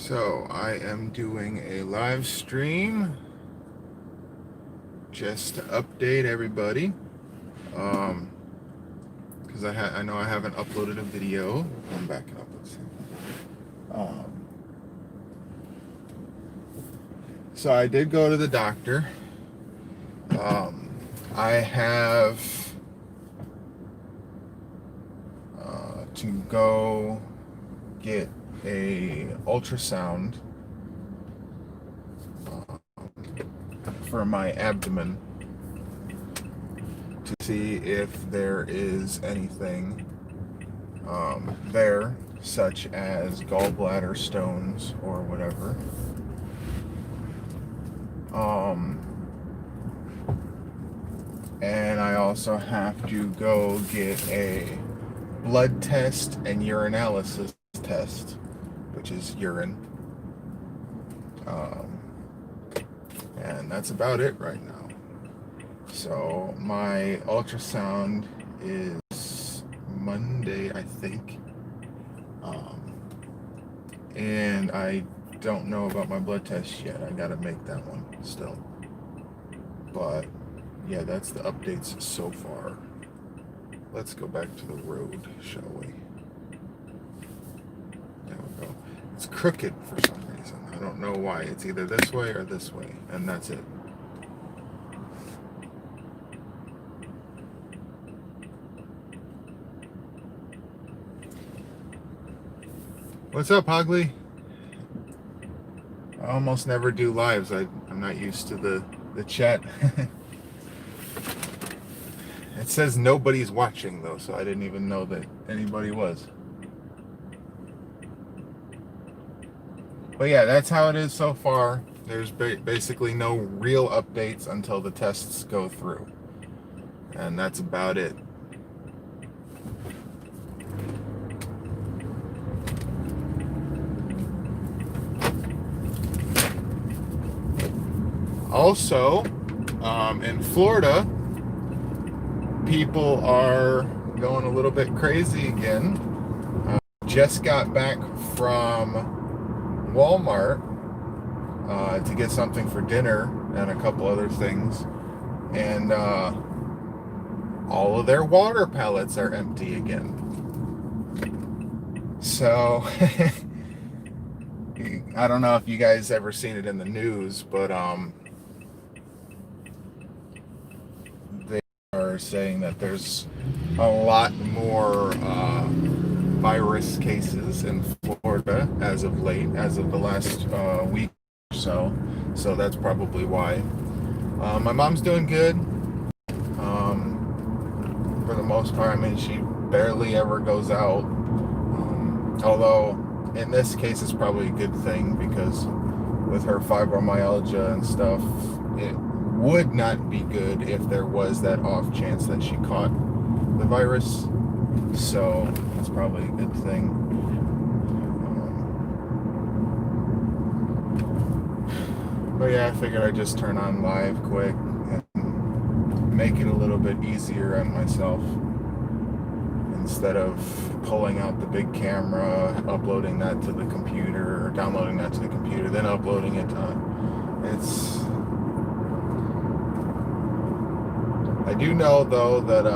So I am doing a live stream just to update everybody, because I know I haven't uploaded a video. I'm backing up. Let's see. So I did go to the doctor. I have to go get a ultrasound for my abdomen to see if there is anything there, such as gallbladder stones or whatever. And I also have to go get a blood test and urinalysis test, which is urine. And that's about it right now. So my ultrasound is Monday, I think. And I don't know about my blood test yet. I gotta make that one still. But yeah, that's the updates so far. Let's go back to the road, shall we? There we go. It's crooked for some reason. I don't know why. It's either this way or this way, and that's it. What's up, Hogley? I almost never do lives. I'm not used to the chat. It says nobody's watching, though, so I didn't even know that anybody was. But yeah, that's how it is so far. There's basically no real updates until the tests go through. And that's about it. Also, in Florida, people are going a little bit crazy again. Just got back from Walmart to get something for dinner and a couple other things, and all of their water pallets are empty again. So I don't know if you guys ever seen it in the news, but they are saying that there's a lot more virus cases in Florida as of late, as of the last week or so. So that's probably why. My mom's doing good. For the most part, I mean, she barely ever goes out. Although in this case, it's probably a good thing, because with her fibromyalgia and stuff, it would not be good if there was that off chance that she caught the virus. So it's probably a good thing. But yeah, I figured I'd just turn on live quick and make it a little bit easier on myself, instead of pulling out the big camera, uploading that to the computer, or downloading that to the computer, then uploading it it's... I do know, though, that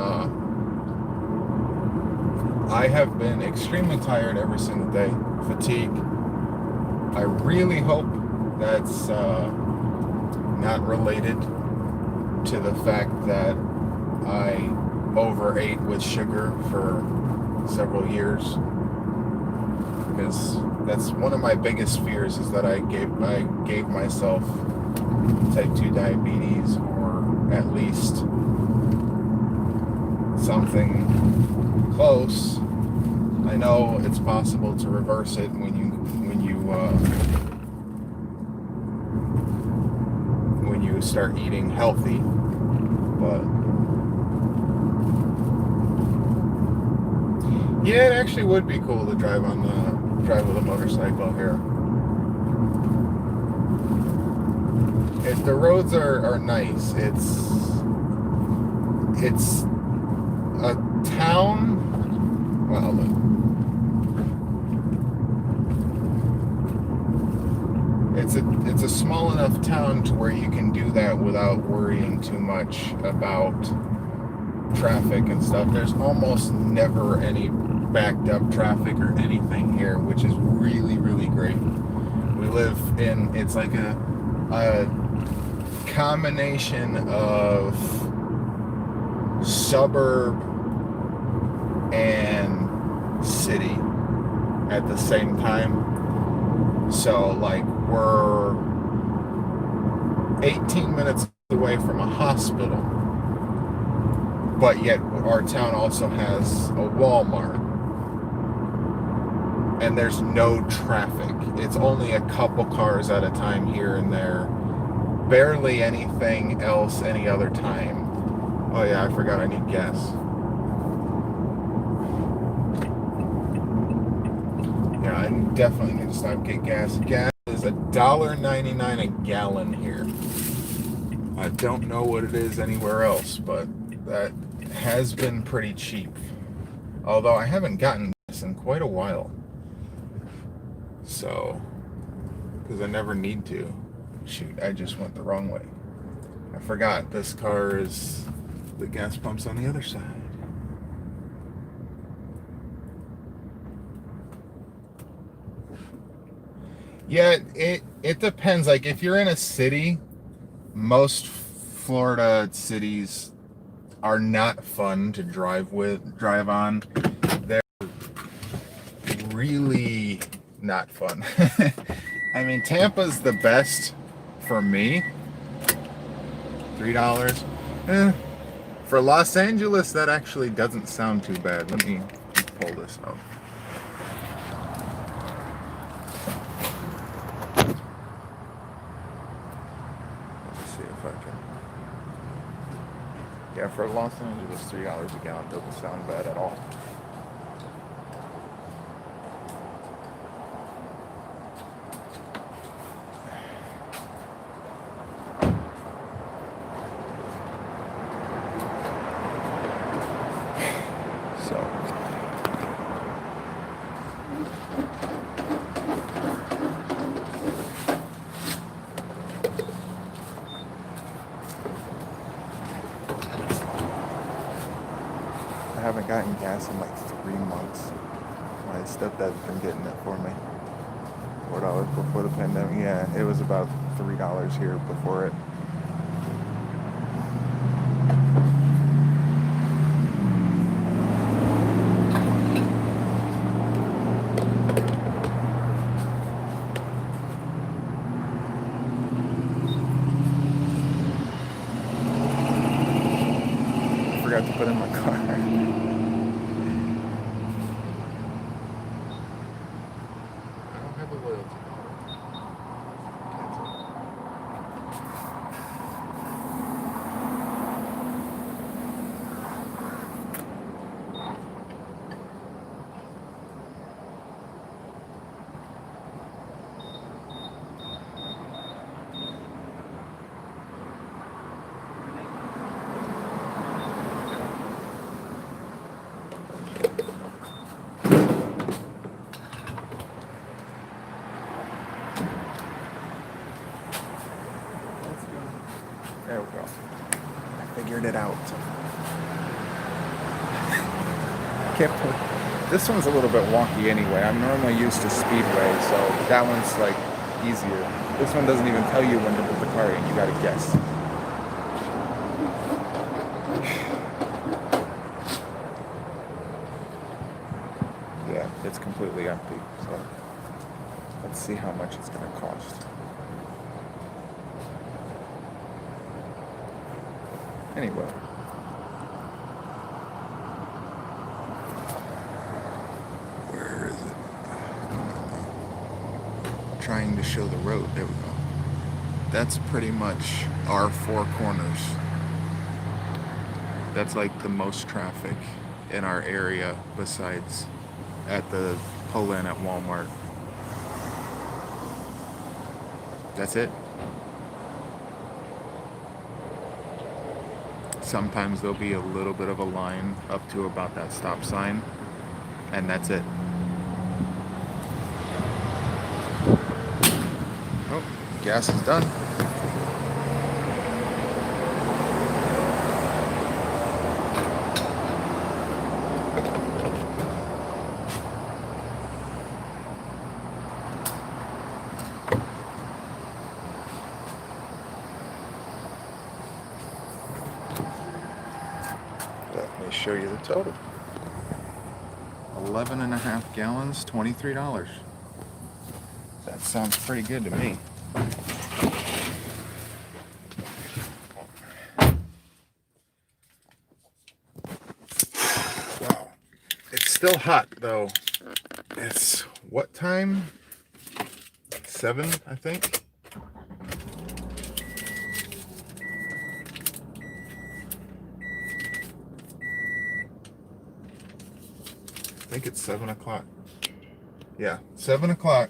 I have been extremely tired every single day. Fatigue. I really hope that's not related to the fact that I overate with sugar for several years, because that's one of my biggest fears, is that I gave myself type 2 diabetes, or at least something close. I know it's possible to reverse it when you start eating healthy, but yeah, it actually would be cool to drive with a motorcycle here. If the roads are nice, it's a town. Well, it's a small enough town to where you can do that without worrying too much about traffic and stuff. There's almost never any backed up traffic or anything here, which is really, really great. We live in, it's like a combination of suburb and city at the same time. So like we're 18 minutes away from a hospital, but yet our town also has a Walmart, and there's no traffic. It's only a couple cars at a time here and there, barely anything else any other time. Oh yeah, I forgot I need gas. Yeah, I definitely need to stop and get gas. Gas is $1.99 a gallon here. I don't know what it is anywhere else, but that has been pretty cheap. Although I haven't gotten this in quite a while. So, because I never need to. Shoot, I just went the wrong way. I forgot this car is, the gas pump's on the other side. Yeah, it depends. Like if you're in a city, most Florida cities are not fun to drive on. They're really not fun. I mean, Tampa's the best for me. $3. For Los Angeles, that actually doesn't sound too bad. Let me pull this out. Let's see if I can. Yeah, for Los Angeles, $3 a gallon doesn't sound bad at all. I haven't gotten gas in like 3 months. My stepdad's been getting it for me. $4 before the pandemic. Yeah, it was about $3 here before it. I forgot to put in my car. There we go. I figured it out. This one's a little bit wonky anyway. I'm normally used to Speedway, so that one's like easier. This one doesn't even tell you when to put the car in. You gotta guess. Yeah, it's completely empty. So let's see how much it's gonna cost. Anyway. Where is it? Trying to show the road. There we go. That's pretty much our four corners. That's like the most traffic in our area besides at the pull-in at Walmart. That's it. Sometimes there'll be a little bit of a line up to about that stop sign, and that's it. Oh, gas is done. Let me show you the total. 11.5 gallons, $23. That sounds pretty good to me. Wow. It's still hot though. It's what time? 7, I think. I think it's 7 o'clock. Yeah, 7 o'clock.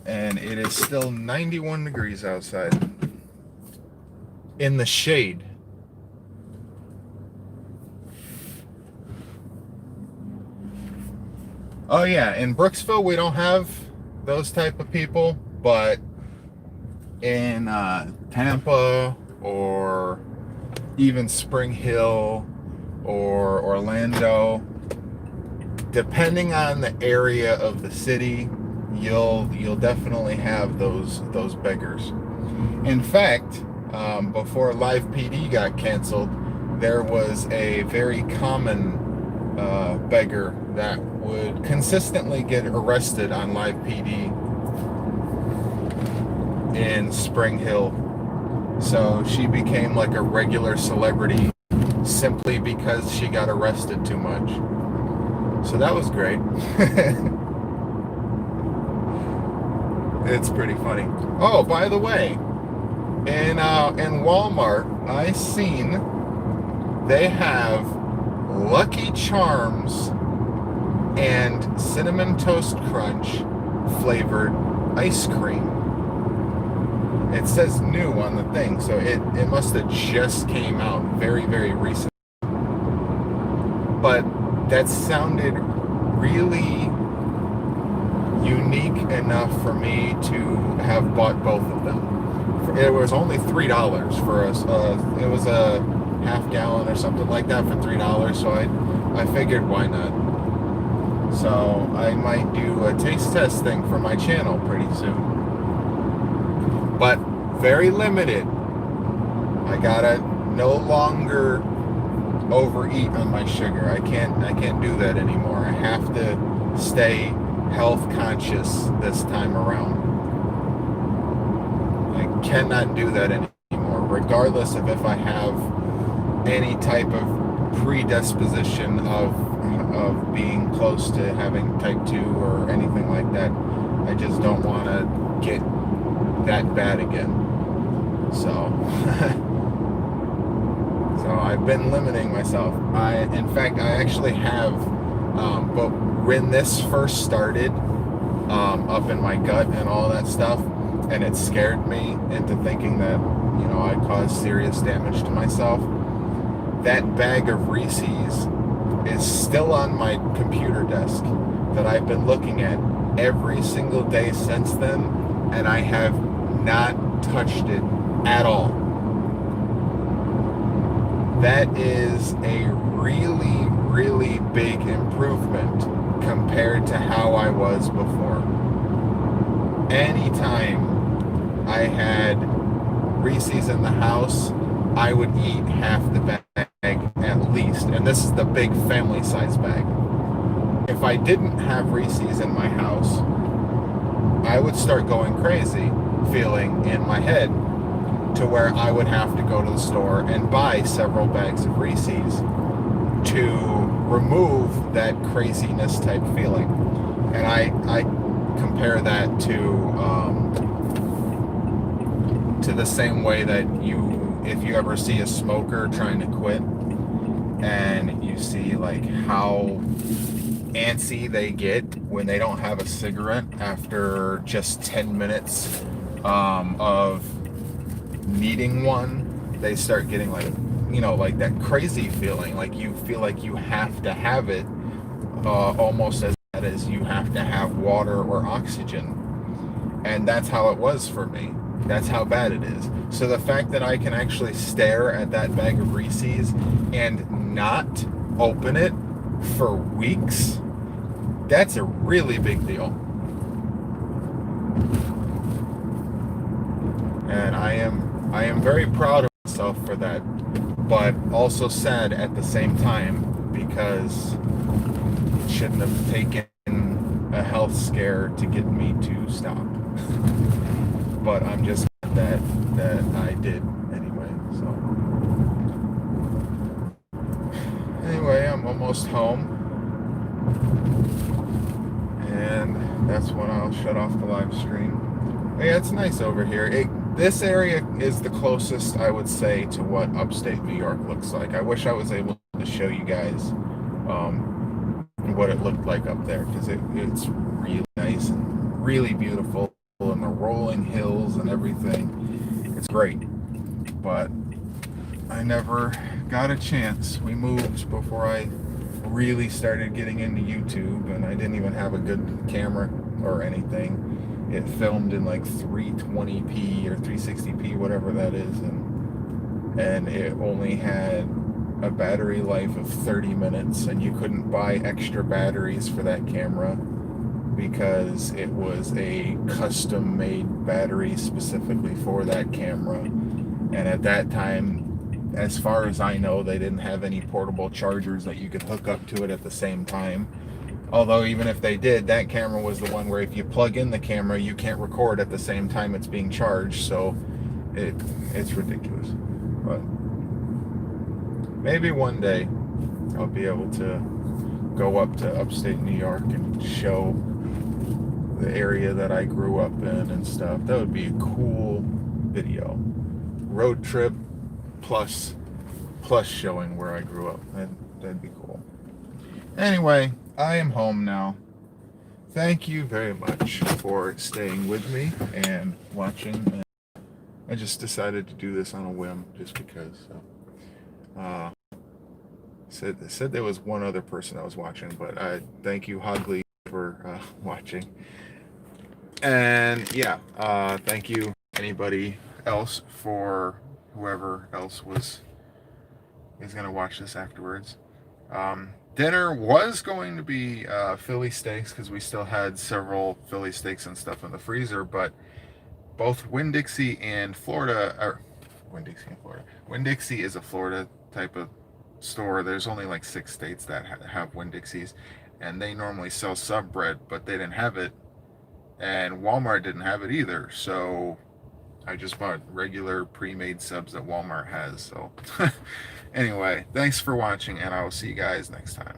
And it is still 91 degrees outside. In the shade. Oh yeah, in Brooksville we don't have those type of people, but in Tampa or even Spring Hill or Orlando, depending on the area of the city, you'll definitely have those beggars. In fact, before Live PD got canceled, there was a very common beggar that would consistently get arrested on Live PD in Spring Hill. So she became like a regular celebrity simply because she got arrested too much. So that was great. It's pretty funny. Oh, by the way, in Walmart, I seen they have Lucky Charms and Cinnamon Toast Crunch flavored ice cream. It says new on the thing, so it must have just came out very, very recent. But that sounded really unique enough for me to have bought both of them. It was only $3 for us. It was a half gallon or something like that for $3, so I figured why not. So I might do a taste test thing for my channel pretty soon. But very limited. I gotta no longer overeat on my sugar. I can't do that anymore. I have to stay health conscious this time around. I cannot do that anymore, regardless of if I have any type of predisposition of being close to having type 2 or anything like that. I just don't want to get that bad again. So so I've been limiting myself. In fact, I actually have, but when this first started, up in my gut and all that stuff, and it scared me into thinking that, I caused serious damage to myself. That bag of Reese's is still on my computer desk that I've been looking at every single day since then, and I have not touched it at all. That is a really, really big improvement compared to how I was before. Anytime I had Reese's in the house, I would eat half the bag at least, and this is the big family size bag. If I didn't have Reese's in my house, I would start going crazy, feeling in my head, to where I would have to go to the store and buy several bags of Reese's to remove that craziness type feeling. And I compare that to the same way that if you ever see a smoker trying to quit, and you see like how antsy they get when they don't have a cigarette after just 10 minutes of needing one. They start getting like that crazy feeling, like you feel like you have to have it, almost as bad as you have to have water or oxygen. And that's how it was for me. That's how bad it is. So the fact that I can actually stare at that bag of Reese's and not open it for weeks, that's a really big deal. And I am very proud of myself for that, but also sad at the same time because it shouldn't have taken a health scare to get me to stop. But I'm just glad that I did anyway. So anyway, I'm almost home, and that's when I'll shut off the live stream. But yeah, it's nice over here. This area is the closest, I would say, to what upstate New York looks like. I wish I was able to show you guys what it looked like up there, because it's really nice and really beautiful, and the rolling hills and everything. It's great, but I never got a chance. We moved before I really started getting into YouTube, and I didn't even have a good camera or anything. It filmed in like 320p or 360p, whatever that is, and it only had a battery life of 30 minutes, and you couldn't buy extra batteries for that camera because it was a custom made battery specifically for that camera. And at that time, as far as I know, they didn't have any portable chargers that you could hook up to it at the same time. Although even if they did, that camera was the one where if you plug in the camera, you can't record at the same time it's being charged. So it's ridiculous. But maybe one day I'll be able to go up to upstate New York and show the area that I grew up in and stuff. That would be a cool video. Road trip plus showing where I grew up. That'd be cool. Anyway, I am home now. Thank you very much for staying with me and watching. I just decided to do this on a whim just because. Said there was one other person I was watching, but I thank you, Hogley, for watching. And yeah, thank you anybody else for whoever else is gonna watch this afterwards. Dinner was going to be Philly steaks because we still had several Philly steaks and stuff in the freezer, but both Winn-Dixie and Florida, or Winn-Dixie and Florida. Winn-Dixie is a Florida type of store. There's only like 6 states that have Winn-Dixies, and they normally sell sub bread, but they didn't have it, and Walmart didn't have it either. So I just bought regular pre-made subs that Walmart has. So anyway, thanks for watching, and I will see you guys next time.